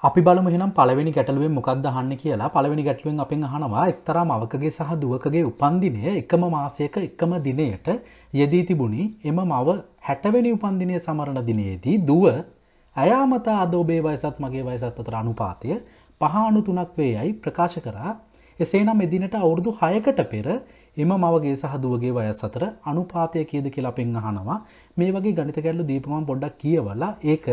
අපි බලමු එහෙනම් පළවෙනි ගැටලුවෙන් මොකක්ද අහන්නේ කියලා. පළවෙනි ගැටලුවෙන් අපෙන් අහනවා එක්තරා මවකගේ සහ දුවකගේ උපන්දිනය එකම මාසයක එකම දිනයට යෙදී තිබුණි. එම මව 60 වෙනි උපන්දිනය සමරන දිනේදී දුව අයාමතා අද ඔබේ වයසත් මගේ වයසත් අතර අනුපාතය 5:3ක් වේයයි ප්‍රකාශ කරා. එසේනම් එදිනට අවුරුදු 6කට පෙර එම මවගේ සහ දුවගේ වයස් අතර අනුපාතය කීයද කියලා අපෙන් අහනවා. මේ වගේ ගණිත ගැටලු දීපුවම පොඩ්ඩක් කියවලා ඒක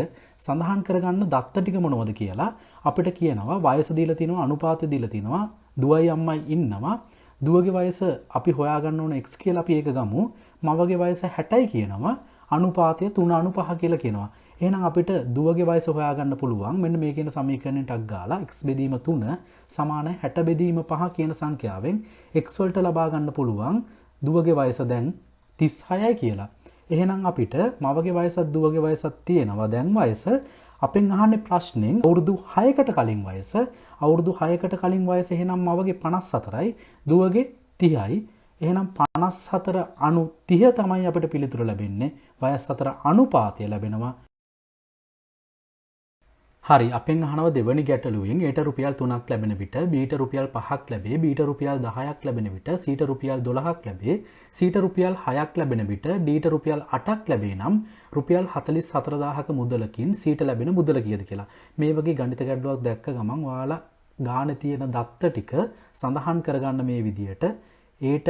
සඳහන් කරගන්න දත්ත ටික මොනවද කියලා අපිට කියනවා. වයස දීලා තිනවා, අනුපාතය දීලා තිනවා, දුවයි අම්මයි ඉන්නවා. දුවගේ වයස අපි හොයාගන්න ඕන x කියලා අපි ඒක ගමු. මවගේ වයස 60යි කියනවා. අනුපාතය 3/5 කියලා කියනවා. එහෙනම් අපිට දුවගේ වයස හොයාගන්න පුළුවන්. මෙන්න මේ කියන සමීකරණයට ටක් ගාලා x බෙදීම 3 සමානයි 60 බෙදීම 5 කියන සංඛ්‍යාවෙන් x වලට ලබා ගන්න පුළුවන් දුවගේ වයස දැන් 36යි කියලා. එහෙනම් අපිට මවගේ වයසත් දුවගේ වයසත් තියෙනවා. දැන් වයස අපෙන් අහන්නේ ප්‍රශ්නෙන් අවුරුදු 6කට කලින් වයස. අවුරුදු 6කට කලින් වයස එහෙනම් මවගේ 54යි දුවගේ 30යි. එහෙනම් 54 අණු 30 තමයි අපිට පිළිතුර ලැබෙන්නේ. වයස් අතර අනුපාතය ලැබෙනවා. හරි, අපෙන් අහනවා දෙවැනි ගැටලුවෙන් ඒට රුපියල් 3ක් ලැබෙන විට බීට රුපියල් 5ක් ලැබේ, බීට රුපියල් 10ක් ලැබෙන විට සීට රුපියල් 12ක් ලැබේ, සීට රුපියල් 6ක් ලැබෙන විට ඩීට රුපියල් 8ක් ලැබේ නම් රුපියල් 44000ක මුදලකින් සීට ලැබෙන මුදල කීයද කියලා. මේ වගේ ගණිත ගැටලුවක් දැක්ක ගමන් ඔයාලා ගානේ තියෙන දත්ත ටික සඳහන් කරගන්න මේ විදියට. ඒට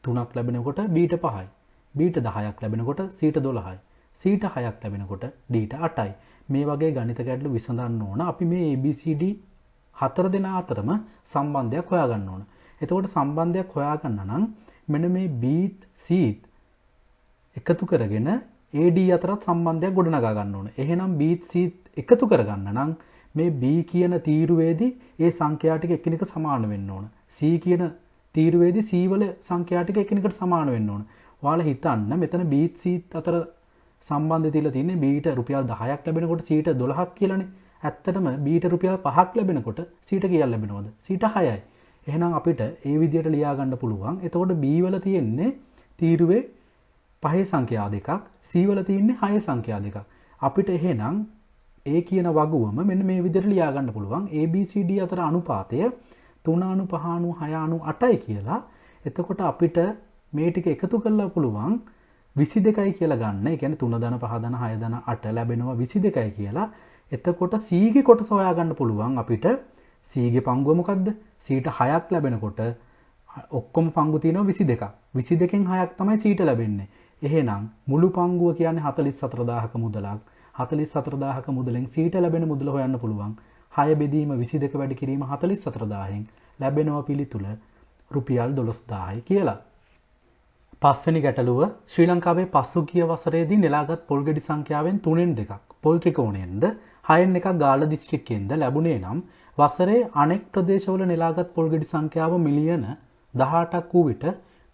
3ක් ලැබෙනකොට බීට 5යි, බීට 10ක් ලැබෙනකොට සීට 12යි, සීට 6ක් ලැබෙනකොට ඩීට 8යි. මේ වගේ ගණිත ගැටලු විසඳන්න ඕන. අපි මේ ABCD 4 දෙනා අතරම සම්බන්ධයක් හොයාගන්න ඕන. එතකොට සම්බන්ධයක් හොයාගන්න නම් මෙන්න මේ B C එකතු කරගෙන AD අතරත් සම්බන්ධයක් ගොඩනගා ගන්න ඕන. එහෙනම් B C එකතු කරගන්න නම් මේ B කියන තීරුවේදී ඒ සංඛ්‍යා ටික එකිනෙක සමාන වෙන්න ඕන. C කියන තීරුවේදී C වල සංඛ්‍යා ටික එකිනෙකට සමාන වෙන්න ඕන. ඔයාලා හිතන්න මෙතන B C අතර සම්බන්ධය තියලා තියෙන්නේ බීට රුපියල් 10ක් ලැබෙනකොට සීට 12ක් කියලානේ. ඇත්තටම බීට රුපියල් 5ක් ලැබෙනකොට සීට කීයක් ලැබෙනවද? සීට 6යි. එහෙනම් අපිට ඒ විදිහට ලියා ගන්න පුළුවන්. එතකොට B වල තියෙන්නේ තීරුවේ 5 සංඛ්‍යා දෙකක්, C වල තියෙන්නේ 6 සංඛ්‍යා දෙකක්. අපිට එහෙනම් A කියන වගුවම මෙන්න මේ විදිහට ලියා ගන්න පුළුවන්. ABCD අතර අනුපාතය 3/5/6/8යි කියලා. එතකොට අපිට මේ ටික එකතු කරලා පුළුවන් 22යි කියලා ගන්න. ඒ කියන්නේ 3/5/6/8 ලැබෙනවා 22යි කියලා. එතකොට C ගේ කොටස හොයාගන්න පුළුවන් අපිට. C ගේ පංගුව මොකද්ද? Cට 6ක් ලැබෙනකොට ඔක්කොම පංගු තියෙනවා 22ක්. 22කින් 6ක් තමයි Cට ලැබෙන්නේ. එහෙනම් මුළු පංගුව කියන්නේ 44000ක මුදලක්. 44000ක මුදලෙන් Cට ලැබෙන මුදල හොයන්න පුළුවන්. 6 බෙදීම 22 වැඩි කිරීම 44000න් ලැබෙනවා පිළිතුර රුපියල් 12000යි කියලා. පස්වෙනි ගැටලුව ශ්‍රී ලංකාවේ පසුගිය වසරේදී නෙලාගත් පොල් ගෙඩි සංඛ්‍යාවෙන් 3න් 2ක් පොල් ත්‍රිකෝණයෙන්ද 6න් 1ක් ගාල්ල දිස්ත්‍රික්කයෙන්ද ලැබුණේ නම් වසරේ අනෙක් ප්‍රදේශවල නෙලාගත් පොල් ගෙඩි සංඛ්‍යාව මිලියන 18ක් වූ විට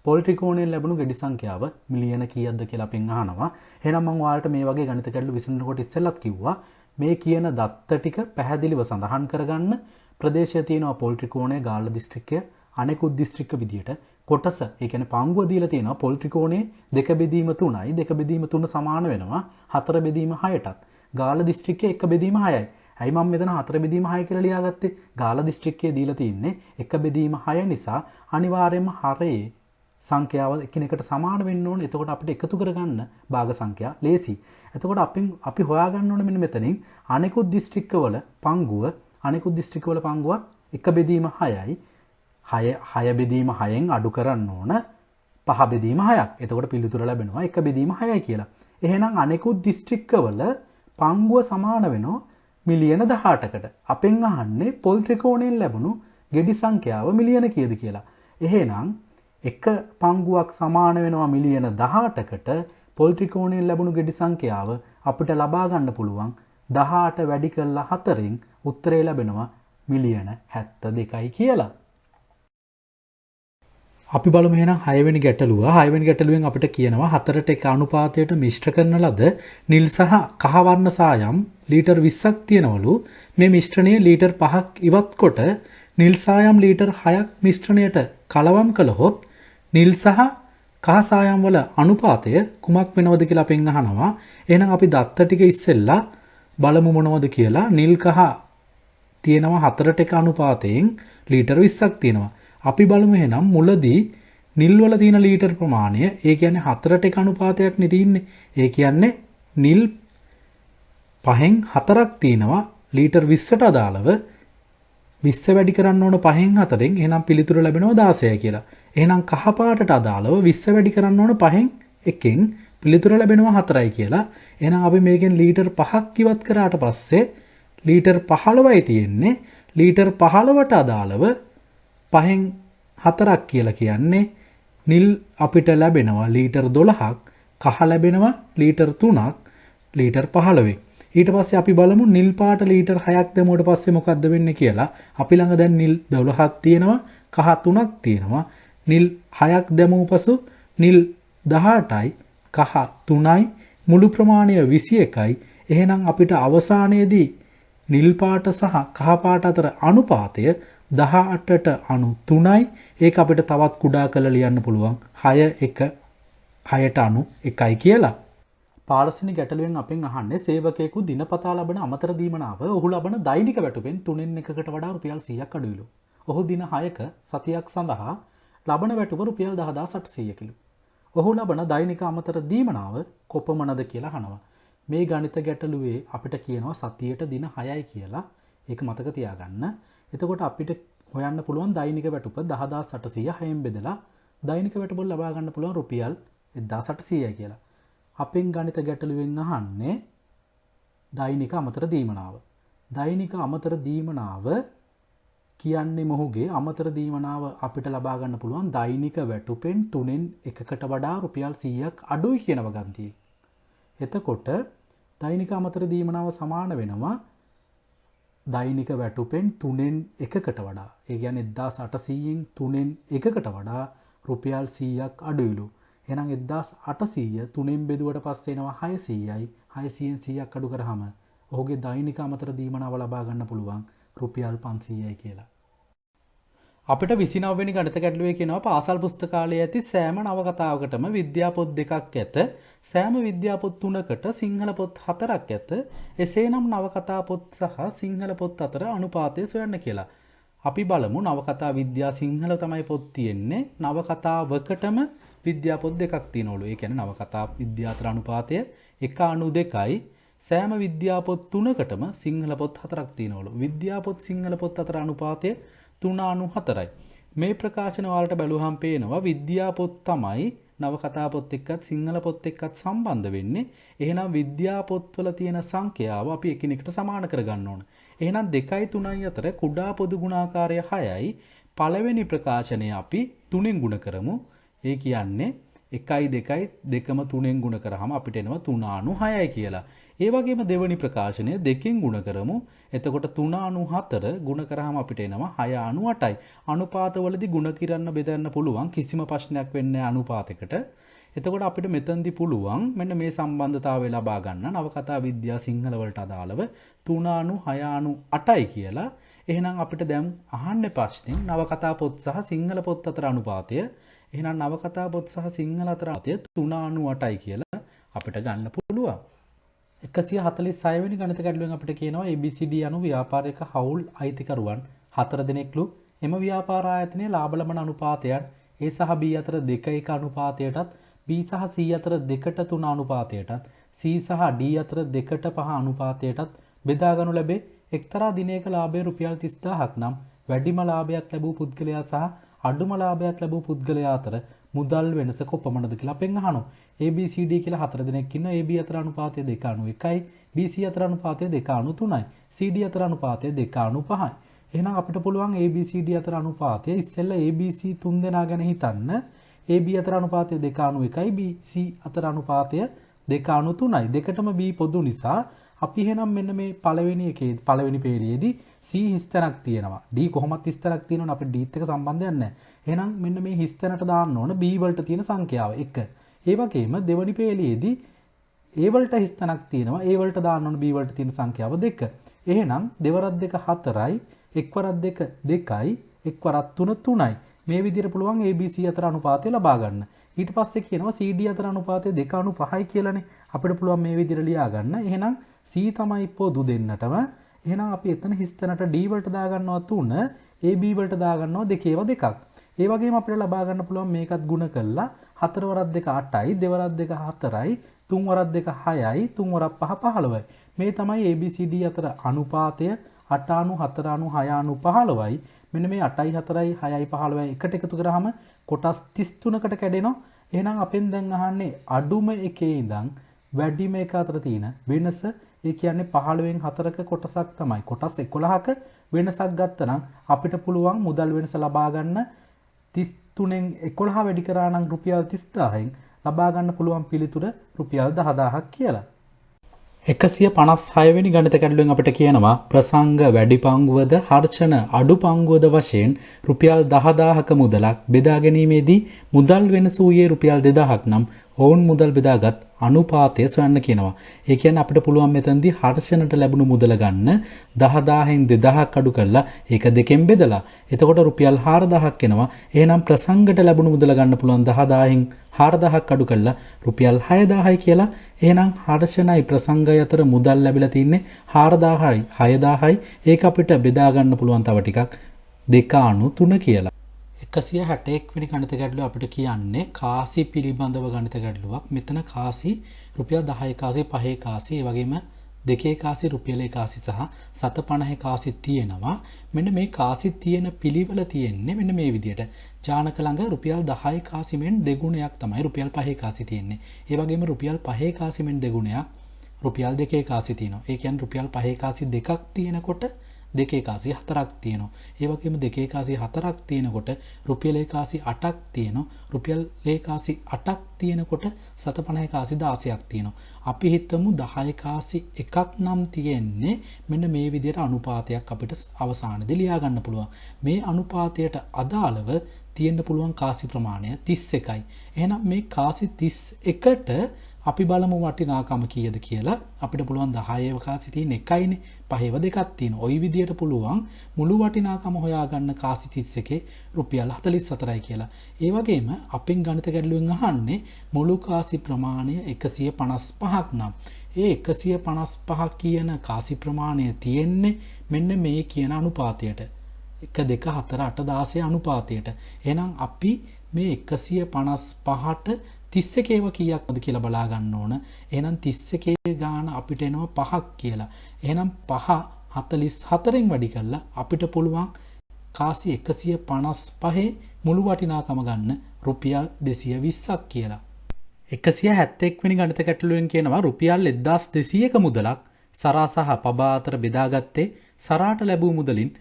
පොල් ත්‍රිකෝණයෙන් ලැබුණු ගෙඩි සංඛ්‍යාව මිලියන කීයක්ද කියලා අපෙන් අහනවා. එහෙනම් මම ඔයාලට මේ වගේ ගණිත ගැටලු විසඳනකොට ඉස්සෙල්ලත් කිව්වා මේ කියන දත්ත ටික පැහැදිලිව සඳහන් කරගන්න. ප්‍රදේශය තියෙනවා පොල් ත්‍රිකෝණය ගාල්ල දිස්ත්‍රික්කය අනෙකුත් දිස්ත්‍රික්ක විදියට කොටස ඒ කියන්නේ පංගුව දීලා තියෙනවා පොල් ත්‍රිකෝණයේ 2 බෙදීම 3යි 2 බෙදීම 3 සමාන වෙනවා 4 බෙදීම 6ටත් ගාල්ල දිස්ත්‍රික්කයේ 1 බෙදීම 6යි. ඇයි මම මෙතන 4 බෙදීම 6 කියලා ලියාගත්තේ? ගාල්ල දිස්ත්‍රික්කයේ දීලා තියෙන්නේ 1 බෙදීම 6 නිසා අනිවාර්යයෙන්ම හරේ සංඛ්‍යාව එකිනෙකට සමාන වෙන්න ඕනේ. එතකොට අපිට එකතු කරගන්න භාග සංඛ්‍යා ලේසි. එතකොට අපි හොයාගන්න ඕනේ මෙන්න මෙතනින් අනෙකුත් දිස්ත්‍රික්කවල පංගුව අනෙකුත් දිස්ත්‍රික්කවල පංගුව 1 බෙදීම 6යි 6 බෙදීම 6න් අඩු කරන්න ඕන 5 බෙදීම 6ක්. එතකොට පිළිතුර ලැබෙනවා 1 බෙදීම 6යි කියලා. එහෙනම් අනෙකුත් දිස්ත්‍රික්කවල පංගුව සමාන වෙනවා මිලියන 18කට. අපෙන් අහන්නේ පොල් ත්‍රිකෝණයෙන් ලැබුණු ගෙඩි සංඛ්‍යාව මිලියන කීයද කියලා. එහෙනම් එක පංගුවක් සමාන වෙනවා මිලියන 18කට පොල් ත්‍රිකෝණයෙන් ලැබුණු ගෙඩි සංඛ්‍යාව අපිට ලබා ගන්න පුළුවන් 18 වැඩි කරලා 4න් උත්තරේ ලැබෙනවා මිලියන 72යි කියලා. අපි බලමු එහෙනම් 6 වෙනි ගැටලුව. 6 වෙනි ගැටලුවෙන් අපිට කියනවා 4ට 1 අනුපාතයට මිශ්‍ර කරන ලද නිල් සහ කහ වර්ණ සායම් ලීටර් 20ක් තියෙනවලු. මේ මිශ්‍රණය ලීටර් 5ක් ඉවත් කොට නිල් සායම් ලීටර් 6ක් මිශ්‍රණයට කලවම් කළහොත් නිල් සහ කහ සායම් වල අනුපාතය කුමක් වෙනවද කියලා අපෙන් අහනවා. එහෙනම් අපි දත්ත ටික ඉස්සෙල්ලා බලමු මොනවද කියලා. නිල් කහ තියෙනවා 4ට 1 අනුපාතයෙන් ලීටර් 20ක් තියෙනවා. අපි බලමු එහෙනම් මුලදී නිල් වල තියෙන ලීටර් ප්‍රමාණය ඒ කියන්නේ 4ට 1 අනුපාතයක් නේ තියෙන්නේ. ඒ කියන්නේ නිල් 5න් 4ක් තියෙනවා ලීටර් 20ට අදාළව 20 වැඩි කරන්න ඕන 5න් 4ෙන් එහෙනම් පිළිතුර ලැබෙනවා 16 කියලා. එහෙනම් කහ පාටට අදාළව 20 වැඩි කරන්න ඕන 5න් 1ෙන් පිළිතුර ලැබෙනවා 4යි කියලා. එහෙනම් අපි මේකෙන් ලීටර් 5ක් ඉවත් කරාට පස්සේ ලීටර් 15යි තියෙන්නේ. ලීටර් 15ට අදාළව 5න් 4ක් කියලා කියන්නේ නිල් අපිට ලැබෙනවා ලීටර් 12ක්, කහ ලැබෙනවා ලීටර් 3ක්, ලීටර් 15ක්. ඊට පස්සේ අපි බලමු නිල් පාට ලීටර් 6ක් දැමුවට පස්සේ මොකද්ද වෙන්නේ කියලා. අපි ළඟ දැන් නිල් 12ක් තියෙනවා, කහ 3ක් තියෙනවා. නිල් 6ක් දැමුව පසු නිල් 18යි, කහ 3යි, මුළු ප්‍රමාණය 21යි. එහෙනම් අපිට අවසානයේදී නිල් පාට සහ කහ පාට අතර අනුපාතය 18ට 93යි. ඒක අපිට තවත් කුඩා කරලා ලියන්න පුළුවන් 6ට 91යි කියලා. 15 වෙනි ගැටලුවෙන් අපෙන් අහන්නේ සේවකයෙකු දිනපතා ලබන අමතර දීමනාව ඔහු ලබන දෛනික වැටුපෙන් 3න් 1කට වඩා රුපියල් 100ක් අඩුයිලු. ඔහු දින 6ක සතියක් සඳහා ලබන වැටුප රුපියල් 10800කිලු. ඔහු ලබන දෛනික අමතර දීමනාව කොපමණද කියලා අහනවා. මේ ගණිත ගැටලුවේ අපිට කියනවා සතියට දින 6යි කියලා. ඒක මතක තියාගන්න. එතකොට අපිට හොයන්න පුළුවන් දෛනික වැටුප 10800න් බෙදලා දෛනික වැටුප ලබා ගන්න පුළුවන් රුපියල් 1800යි කියලා. අපෙන් ගණිත ගැටලුවෙන් අහන්නේ දෛනික අමතර දීමනාව. දෛනික අමතර දීමනාව කියන්නේ මොහුගේ අමතර දීමනාව අපිට ලබා ගන්න පුළුවන් දෛනික වැටුපෙන් 3න් 1කට වඩා රුපියල් 100ක් අඩුයි කියන වගන්තියේ. එතකොට දෛනික අමතර දීමනාව සමාන වෙනවා දෛනික වැටුපෙන් 3න් 1කට වඩා. ඒ කියන්නේ 1800න් 3න් 1කට වඩා රුපියල් 100ක් අඩුයිලු. එහෙනම් 1800 3න් බෙදුවට පස්සේ එනවා 600යි. 600න් 100ක් අඩු කරාම ඔහුගේ දෛනික අමතර දීමනාව ලබා ගන්න පුළුවන් රුපියල් 500යි කියලා. අපිට 29 වෙනි ගණිත ගැටලුවේ කියනවා පාසල් පුස්තකාලයේ ඇති සෑම නවකතාවකටම විද්‍යා පොත් 2ක් ඇත. සෑම විද්‍යා පොත් 3කට සිංහල පොත් 4ක් ඇත. එසේනම් නවකතා පොත් සහ සිංහල පොත් අතර අනුපාතය සොයන්න කියලා. අපි බලමු නවකතා විද්‍යා සිංහල තමයි පොත් තියෙන්නේ. නවකතාවකටම විද්‍යා පොත් 2ක් තියෙනවලු. ඒ කියන්නේ නවකතා විද්‍යා අතර අනුපාතය 1:2යි. සෑම විද්‍යා පොත් 3කටම සිංහල පොත් 4ක් තියෙනවලු. විද්‍යා පොත් සිංහල පොත් අතර අනුපාතය 3:4යි. මේ ප්‍රකාශන වලට බැලුවහම පේනවා විද්‍යා පොත් තමයි නවකතා පොත් එක්කත් සිංහල පොත් එක්කත් සම්බන්ධ වෙන්නේ. එහෙනම් විද්‍යා පොත්වල තියෙන සංඛ්‍යාව අපි එකිනෙකට සමාන කරගන්න ඕන. එහෙනම් 2යි 3යි අතර කුඩා පොදු ගුණාකාරය 6යි. පළවෙනි ප්‍රකාශනය අපි 3ෙන් ගුණ කරමු. ඒ කියන්නේ 1යි 2යි දෙකම 3ෙන් ගුණ කරාම අපිට එනවා 3/6යි කියලා. ඒ වගේම දෙවෙනි ප්‍රකාශනය 2කින් ගුණ කරමු. එතකොට 3/4 ගුණ කරාම අපිට එනවා 6/8යි. අනුපාතවලදී ගුණ කිරන්න බෙදන්න පුළුවන් කිසිම ප්‍රශ්නයක් වෙන්නේ නැහැ අනුපාතයකට. එතකොට අපිට මෙතනදී පුළුවන් මෙන්න මේ සම්බන්ධතාවය ලබා ගන්න නවකතා විද්‍යා සිංහල වලට අදාළව 3/6/8යි කියලා. එහෙනම් අපිට දැන් අහන්න ප්‍රශ්නේ නවකතා පොත් සහ සිංහල පොත් අතර අනුපාතය. එහෙනම් නවකතා පොත් සහ සිංහල අතර අනුපාතය 3/8යි කියලා අපිට ගන්න පුළුවන්. 146 වෙනි ගණිත ගැටලුවෙන් අපිට කියනවා ABCD යනු ව්‍යාපාරික හවුල් අයිතිකරුවන් 4 දෙනෙක්ලු. එම ව්‍යාපාර ආයතනයේ ලාභ ලබන අනුපාතයන් A සහ B අතර 2:1 අනුපාතයටත් B සහ C අතර 2:3 අනුපාතයටත් C සහ D අතර 2:5 අනුපාතයටත් බෙදා ගනු ලැබේ. එක්තරා දිනයක ලාභය රුපියල් 30000ක් නම් වැඩිම ලාභයක් ලැබූ පුද්ගලයා සහ අඩුම ලාභයක් ලැබූ පුද්ගලයා අතර මුදල් වෙනස කොපමණද කියලා අපෙන් අහනවා. ABCD කියලා 4 දෙනෙක් ඉන්නවා. AB අතර අනුපාතය 2:1යි. BC අතර අනුපාතය 2:3යි. CD අතර අනුපාතය 2:5යි. එහෙනම් අපිට පුළුවන් ABCD අතර අනුපාතය ඉස්සෙල්ලා ABC 3 දෙනා ගැන හිතන්න. AB අතර අනුපාතය 2:1යි. BC අතර අනුපාතය 2:3යි. දෙකටම B පොදු නිසා අපි එහෙනම් මෙන්න මේ පළවෙනි පේළියේදී C හිස්තැනක් තියෙනවා. D කොහොමත් හිස්තැනක් තියෙනවනේ අපිට D එක්ක සම්බන්ධයක් නැහැ. එහෙනම් මෙන්න මේ හිස්තැනට දාන්න ඕන B වලට තියෙන සංඛ්‍යාව 1. ඒ වගේම දෙවනි පේළියේදී A වලට හිස්තැනක් තියෙනවා. A වලට දාන්න ඕන B වලට තියෙන සංඛ්‍යාව 2. එහෙනම් දෙවරක් 2 4යි, එක්වරක් 2 2යි, එක්වරක් 3 3යි. මේ විදිහට පුළුවන් ABC අතර අනුපාතය ලබා ගන්න. ඊට පස්සේ කියනවා CD අතර අනුපාතය 2:5යි කියලානේ. අපිට පුළුවන් මේ විදිහට ලියා ගන්න. එහෙනම් C තමයි පොදු දෙන්නටම. එහෙනම් අපි එතන හිස්තැනට D වලට දාගන්නවා 3, AB වලට දාගන්නවා 2 ඒවා දෙකක්. ඒ වගේම අපිට ලබා ගන්න පුළුවන් මේකත් ಗುಣ කළා 4 වරක් 2 8යි, 2 වරක් 2 4යි, 3 වරක් 2 6යි, 3 වරක් 5 15යි. මේ තමයි ABCD අතර අනුපාතය 8 අණු 4 අණු 6 අණු 15යි. මෙන්න මේ 8යි 4යි 6යි 15යි එකට එකතු කරාම කොටස් 33කට කැඩෙනවා. එහෙනම් අපෙන් දැන් අහන්නේ අඩුම එකේ ඉඳන් වැඩිම එක අතර තියෙන වෙනස. ඒ කියන්නේ 15න් 4ක කොටසක් තමයි. කොටස් 11ක වෙනසක් ගත්තනම් අපිට පුළුවන් මුදල් වෙනස ලබා ගන්න 33න් 11 වැඩි කරා නම් රුපියල් 30000න් ලබා ගන්න පුළුවන් පිළිතුර රුපියල් 10000ක් කියලා. 156 වෙනි ගණිත ගැටලුවෙන් අපිට කියනවා ප්‍රසංග වැඩි පංගුවද හර්ෂණ අඩු පංගුවද වශයෙන් රුපියල් 10000ක මුදලක් බෙදා ගැනීමේදී මුදල් වෙනස වූයේ රුපියල් 2000ක් නම් ඔවුන් මුදල් බෙදාගත් අනුපාතය සොයන්න කියනවා. ඒ කියන්නේ අපිට පුළුවන් මෙතනදී හර්ෂණට ලැබුණු මුදල ගන්න 10000න් 2000ක් අඩු කරලා ඒක දෙකෙන් බෙදලා. එතකොට රුපියල් 4000ක් එනවා. එහෙනම් ප්‍රසංගට ලැබුණු මුදල ගන්න පුළුවන් 10000න් 4000ක් අඩු කරලා රුපියල් 6000යි කියලා. එහෙනම් හර්ෂණයි ප්‍රසංගය අතර මුදල් ලැබිලා තින්නේ 4000යි 6000යි. ඒක අපිට බෙදා ගන්න පුළුවන් තව ටිකක් 2/3 කියලා. 161 වෙනි ගණිත ගැටලුව අපිට කියන්නේ කාසි පිළිබඳව ගණිත ගැටලුවක්. මෙතන කාසි රුපියල් 10 කාසි 5 කාසි ඒ වගේම 2 කාසි රුපියල් 1 කාසි සහ 750 කාසි තියෙනවා. මෙන්න මේ කාසි තියෙන පිළිවෙල තියෙන්නේ මෙන්න මේ විදිහට. ජානක ළඟ රුපියල් 10 කාසි මෙන් දෙගුණයක් තමයි රුපියල් 5 කාසි තියෙන්නේ. ඒ වගේම රුපියල් 5 කාසි මෙන් දෙගුණයක් රුපියල් 2 කාසි තියෙනවා. ඒ කියන්නේ රුපියල් 5 කාසි දෙකක් තියෙනකොට 2 කාසි 4ක් තියෙනවා. ඒ වගේම 2 කාසි 4ක් තියෙනකොට රුපියල් 1 කාසි 8ක් තියෙනවා. රුපියල් 1 කාසි 8ක් තියෙනකොට 750 කාසි 16ක් තියෙනවා. අපි හිතමු 10 කාසි 1ක් නම් තියෙන්නේ මෙන්න මේ විදිහට අනුපාතයක් අපිට අවසානයේදී ලියා ගන්න පුළුවන්. මේ අනුපාතයට අදාළව තියෙන්න පුළුවන් කාසි ප්‍රමාණය 31යි. එහෙනම් මේ කාසි 31ට අපි බලමු වටිනාකම කීයද කියලා. අපිට පුළුවන් 10 කාසි තියෙන එකයිනේ 5 දෙකක් තියෙනවා. ওই විදියට පුළුවන් මුළු වටිනාකම හොයාගන්න කාසි 31 රුපියල් 44යි කියලා. ඒ වගේම අපෙන් ගණිත ගැටලුවෙන් අහන්නේ මුළු කාසි ප්‍රමාණය 155ක් නම් ඒ 155 කියන කාසි ප්‍රමාණය තියෙන්නේ මෙන්න මේ කියන අනුපාතයට. 1 2 4 8 16 අනුපාතයට. එහෙනම් අපි මේ 155ට 31 කීයක්ද කියලා බලා ගන්න ඕන. එහෙනම් 31 ගාන අපිට එනවා 5ක් කියලා. එහෙනම් 5 44න් වැඩි කරලා අපිට පුළුවන් කාසි 155 මුළු වටිනාකම ගන්න රුපියල් 220ක් කියලා. 171 වෙනි ගණිත ගැටලුවෙන් කියනවා රුපියල් 1200ක මුදලක් සරා සහ පබා අතර බෙදාගත්තේ සරාට ලැබූ මුදලින්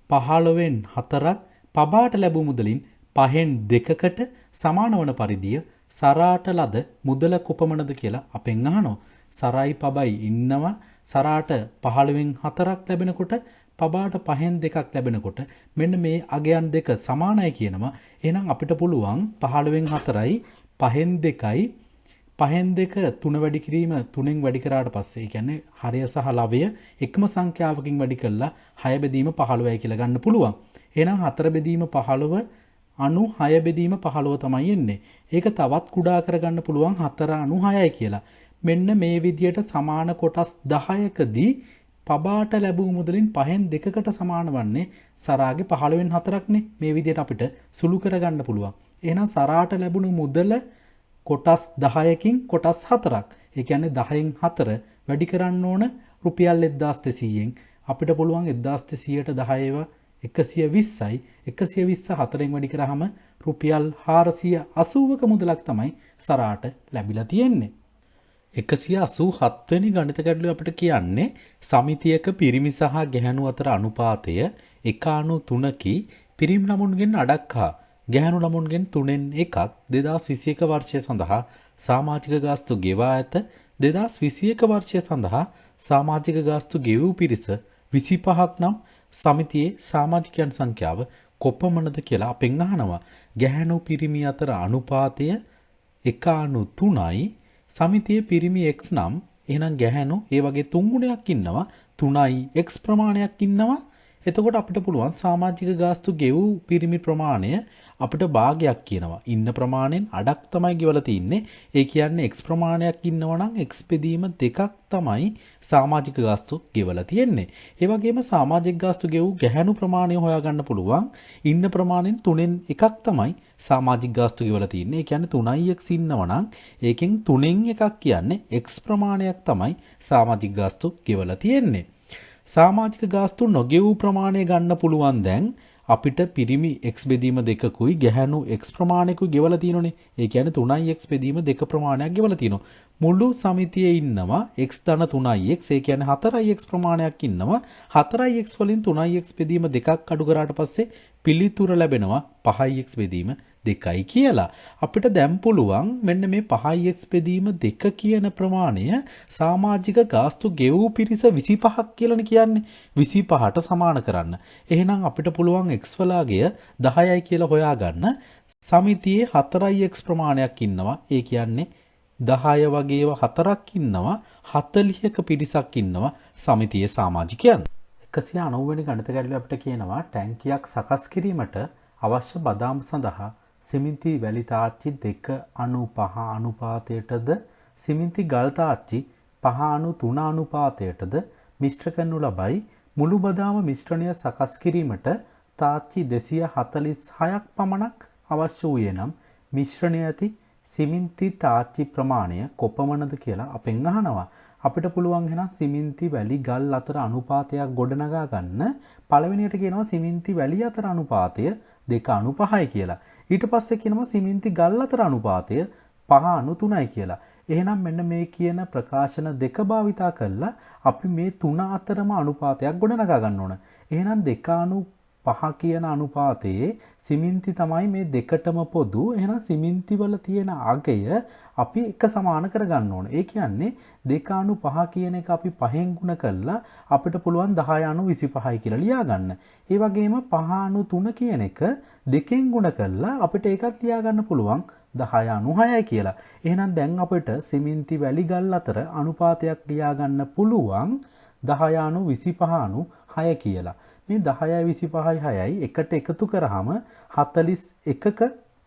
15න් 4ක් පබාට ලැබූ මුදලින් 5න් 2කට සමාන වන පරිදිය සරාට ලද මුදල කොපමණද කියලා අපෙන් අහනවා. සරයි පබයි ඉන්නවා. සරාට 15න් 4ක් ලැබෙනකොට පබාට 5න් 2ක් ලැබෙනකොට මෙන්න මේ අගයන් දෙක සමානයි කියනවා. එහෙනම් අපිට පුළුවන් 15න් 4යි 5න් 2යි 5න් 2 3 වැඩි කිරීම 3න් වැඩි කරාට පස්සේ ඒ කියන්නේ හරය සහ ලවය එකම සංඛ්‍යාවකින් වැඩි කළා 6 බෙදීම 15යි කියලා ගන්න පුළුවන්. එහෙනම් 4 බෙදීම 15 අණු 6 බෙදීම 15 තමයි එන්නේ. ඒක තවත් කුඩා කරගන්න පුළුවන් 4 අණු 6යි කියලා. මෙන්න මේ විදියට සමාන කොටස් 10කදී පබාට ලැබූ මුදලින් 5න් 2කට සමාන වන්නේ සරාගේ 15න් 4ක්නේ. මේ විදියට අපිට සුළු කරගන්න පුළුවන්. එහෙනම් සරාට ලැබුණු මුදල කොටස් 10කින් කොටස් 4ක්. ඒ කියන්නේ 10න් 4 වැඩි කරන්න ඕන රුපියල් 1200න්. අපිට පුළුවන් 1200ට 10 120යි 120 4න් වැඩි කරාම රුපියල් 480ක මුදලක් තමයි සරාට ලැබිලා තියෙන්නේ. 187 වෙනි ගණිත ගැටලුව අපිට කියන්නේ සමිතියක පිරිමි සහ ගැහැණු අතර අනුපාතය 1/3කි පිරිමි ළමුන්ගෙන් අඩක් හා ගැහැණු ළමුන්ගෙන් 3න් 1ක් 2021 වර්ෂය සඳහා සමාජික ගාස්තු ගෙවා ඇත. 2021 වර්ෂය සඳහා සමාජික ගාස්තු ගෙවූ පිරිස 25ක් නම් සමිතියේ සමාජිකයන් සංඛ්‍යාව කොපමණද කියලා අපෙන් අහනවා. ගැහැණු පිරිමි අතර අනුපාතය 1/3යි. සමිතියේ පිරිමි x නම් එහෙනම් ගැහැණු ඒ වගේ 3 ගුණයක් ඉන්නවා 3යි x ප්‍රමාණයක් ඉන්නවා එතකොට අපිට පුළුවන් සමාජික ගාස්තු ගෙවූ පිරිමි ප්‍රමාණය අපිට භාගයක් කියනවා. ඉන්න ප්‍රමාණයෙන් අඩක් තමයි ගෙවලා තින්නේ. ඒ කියන්නේ x ප්‍රමාණයක් ඉන්නවා නම් x බෙදීම 2ක් තමයි සමාජික ගාස්තු ගෙවලා තියෙන්නේ. ඒ වගේම සමාජික ගාස්තු ගෙවූ ගැහැණු ප්‍රමාණය හොයාගන්න පුළුවන්. ඉන්න ප්‍රමාණයෙන් 3න් එකක් තමයි සමාජික ගාස්තු ගෙවලා තින්නේ. ඒ කියන්නේ 3x ඉන්නවා නම් ඒකෙන් 3න් එකක් කියන්නේ x ප්‍රමාණයක් තමයි සමාජික ගාස්තු ගෙවලා තියෙන්නේ. සමාජික ගාස්තු නොගෙවූ ප්‍රමාණය ගන්න පුළුවන් දැන් අපිට පිරිමි x බෙදීම 2කුයි ගැහැණු x ප්‍රමාණයකුයි ගෙවලා තියෙනනේ. ඒ කියන්නේ 3x බෙදීම 2 ප්‍රමාණයක් ගෙවලා තියෙනවා. මුළු සමිතියේ ඉන්නවා x ධන 3x. ඒ කියන්නේ 4x ප්‍රමාණයක් ඉන්නවා. 4x වලින් 3x බෙදීම 2ක් අඩු කරාට පස්සේ පිළිතුර ලැබෙනවා 5x බෙදීම 2යි කියලා. අපිට දැන් පුළුවන් මෙන්න මේ 5x බෙදීම 2 කියන ප්‍රමාණය සමාජික ගාස්තු ගෙවූ පිරිස 25ක් කියලානේ කියන්නේ. 25ට සමාන කරන්න. එහෙනම් අපිට පුළුවන් x වලාගය 10යි කියලා හොයාගන්න. සමිතියේ 4x ප්‍රමාණයක් ඉන්නවා. ඒ කියන්නේ 10 වගේව 4ක් ඉන්නවා. 40ක පිරිසක් ඉන්නවා සමිතියේ සමාජිකයන්. 190 වෙනි ගණිත ගැටලුව අපිට කියනවා ටැංකියක් සකස් කිරීමට අවශ්‍ය බදාම් සඳහා සිමෙන්ති වැලි තාච්චි 2:5 අනුපාතයටද සිමෙන්ති ගල් තාච්චි 5:3 අනුපාතයටද මිශ්‍ර කරනු ලබයි. මුළු බදාම මිශ්‍රණය සකස් කිරීමට තාච්චි 246ක් පමණක් අවශ්‍ය වූයේ නම් මිශ්‍රණය ඇති සිමෙන්ති තාච්චි ප්‍රමාණය කොපමණද කියලා අපෙන් අහනවා. අපිට පුළුවන් එහෙනම් සිමෙන්ති වැලි ගල් අතර අනුපාතයක් ගොඩනගා ගන්න. පළවෙනියට කියනවා සිමෙන්ති වැලි අතර අනුපාතය 2:5යි කියලා. ඊට පස්සේ කියනවා සිමෙන්ති ගල් අතර අනුපාතය 5:3යි කියලා. එහෙනම් මෙන්න මේ කියන ප්‍රකාශන දෙක භාවිතා කරලා අපි මේ තුන අතරම අනුපාතයක් ගොඩනගා ගන්න ඕන. එහෙනම් 2:5 කියන අනුපාතයේ සිමෙන්ති තමයි මේ දෙකටම පොදු. එහෙනම් සිමෙන්ති වල තියෙන අගය අපි එක සමාන කරගන්න ඕන. ඒ කියන්නේ 2:5 කියන එක අපි 5න් ගුණ කළා අපිට පුළුවන් 10:25යි කියලා ලියා ගන්න. ඒ වගේම 5:3 කියන එක 2න් ගුණ කළා අපිට ඒකත් ලියා ගන්න පුළුවන් 10:6යි කියලා. එහෙනම් දැන් අපිට සිමෙන්ති වැලි ගල් අතර අනුපාතයක් ලියා ගන්න පුළුවන් 10:25:6 කියලා. මේ 10:25:6යි එකට එකතු කරාම 41ක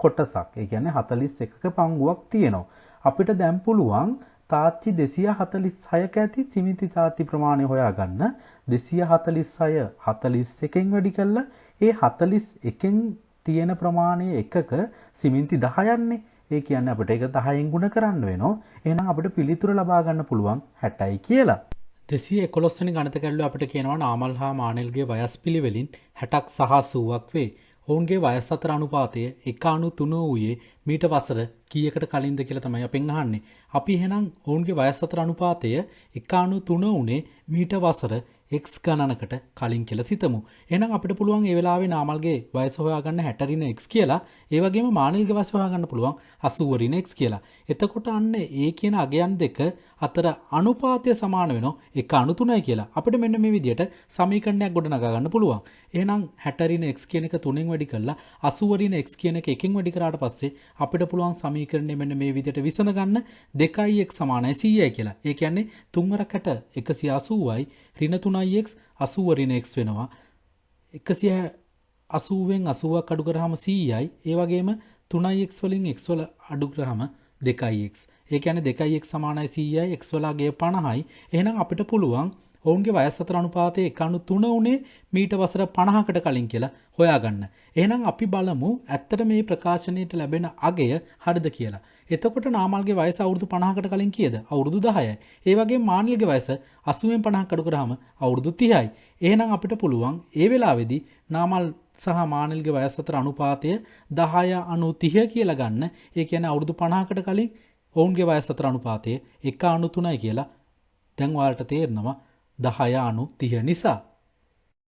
කොටසක්. ඒ කියන්නේ 41ක පංගුවක් තියෙනවා. අපිට දැන් පුළුවන් තාච්චි 246ක ඇති සිමෙන්ති තාච්චි ප්‍රමාණය හොයාගන්න. 246 41න් වැඩි කළා ඒ 41න් තියෙන ප්‍රමාණය එකක සිමෙන්ති 10න්නේ. ඒ කියන්නේ අපිට ඒක 10න් ගුණ කරන්න වෙනවා. එහෙනම් අපිට පිළිතුර ලබා ගන්න පුළුවන් 60යි කියලා. 211 වෙනි ගණිත ගැටලුව අපිට කියනවා නාමල් හා මානෙල්ගේ වයස් පිළිවෙලින් 60ක් සහ 80ක් වේ. ඔවුන්ගේ වයස් අතර අනුපාතය 1:3 වූයේ මීට වසර කීයකට කලින්ද කියලා තමයි අපෙන් අහන්නේ. අපි එහෙනම් ඔවුන්ගේ වයස් අතර අනුපාතය 1:3 උනේ මීට වසර x ගණනකට කලින් කියලා සිතමු. එහෙනම් අපිට පුළුවන් ඒ වෙලාවේ නාමල්ගේ වයස හොයාගන්න 60 රින x කියලා. ඒ වගේම මානෙල්ගේ වයස හොයාගන්න පුළුවන් 80 රින x කියලා. එතකොට අන්න ඒ කියන අගයන් දෙක අතර අනුපාතය සමාන වෙනවා 1:3යි කියලා. අපිට මෙන්න මේ විදිහට සමීකරණයක් ගොඩනගා ගන්න පුළුවන්. එහෙනම් 60 රින x කියන එක 3න් වැඩි කරලා 80 රින x කියන එක 1න් වැඩි කරාට පස්සේ අපිට පුළුවන් සමීකරණය මෙන්න මේ විදිහට විසඳ ගන්න 2x = 100යි කියලා. ඒ කියන්නේ 3 වරකට 180යි රින 3x 80 රින x වෙනවා. 180න් 80ක් අඩු කරාම 100යි. ඒ වගේම 3x වලින් x වල අඩු කරාම 2x. ඒ කියන්නේ 2x = 100යි x වලගේ 50යි. එහෙනම් අපිට පුළුවන් ඔවුන්ගේ වයස් අතර අනුපාතය 1:3 උනේ මීට වසර 50කට කලින් කියලා හොයාගන්න. එහෙනම් අපි බලමු ඇත්තට මේ ප්‍රකාශනයට ලැබෙන අගය හරිද කියලා. එතකොට නාමල්ගේ වයස අවුරුදු 50කට කලින් කීයද? අවුරුදු 10යි. ඒ වගේම මානෙල්ගේ වයස 80න් 50ක් අඩු කරාම අවුරුදු 30යි. එහෙනම් අපිට පුළුවන් ඒ වෙලාවේදී නාමල් සහ මානෙල්ගේ වයස් අතර අනුපාතය 10:30 කියලා ගන්න. ඒ කියන්නේ අවුරුදු 50කට කලින් ඔවුන්ගේ වයස් අතර අනුපාතය 1:3යි කියලා. දැන් ඔයාලට තේරෙනවා 10:30 නිසා.